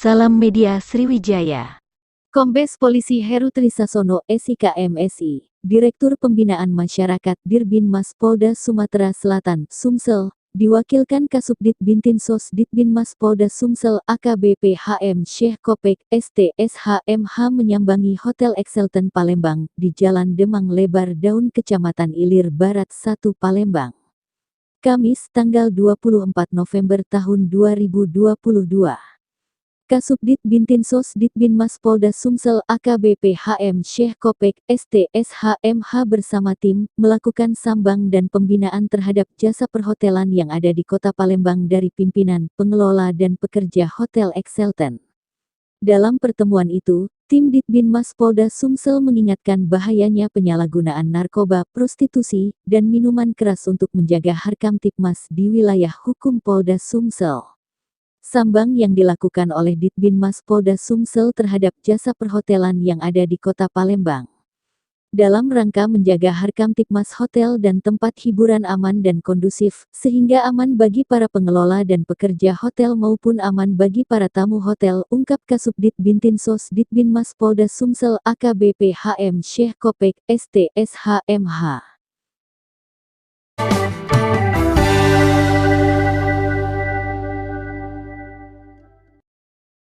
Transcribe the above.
Salam Media Sriwijaya. Kombes Polisi Heru Trisasono SIK MSI, Direktur Pembinaan Masyarakat Dirbinmas Polda Sumatera Selatan, Sumsel, diwakilkan Kasubdit Bintinsos Ditbinmas Polda Sumsel AKBP HM Syekh Kopek STSHMH menyambangi Hotel Excelten Palembang di Jalan Demang Lebar Daun Kecamatan Ilir Barat 1 Palembang. Kamis tanggal 24 November tahun 2022. Kasubdit Bintinsos Ditbinmas Polda Sumsel AKBP HM Syekh Kopek STSHMH bersama tim melakukan sambang dan pembinaan terhadap jasa perhotelan yang ada di Kota Palembang dari pimpinan, pengelola dan pekerja Hotel Excelten. Dalam pertemuan itu, tim Ditbinmas Polda Sumsel mengingatkan bahayanya penyalahgunaan narkoba, prostitusi, dan minuman keras untuk menjaga Harkamtipmas di wilayah hukum Polda Sumsel. Sambang yang dilakukan oleh Ditbinmas Polda Sumsel terhadap jasa perhotelan yang ada di Kota Palembang. Dalam rangka menjaga Harkamtipmas hotel dan tempat hiburan aman dan kondusif, sehingga aman bagi para pengelola dan pekerja hotel maupun aman bagi para tamu hotel, ungkap Kasubdit Bintinsos Ditbinmas Polda Sumsel AKBP HM Syekh Kopek STSHMH.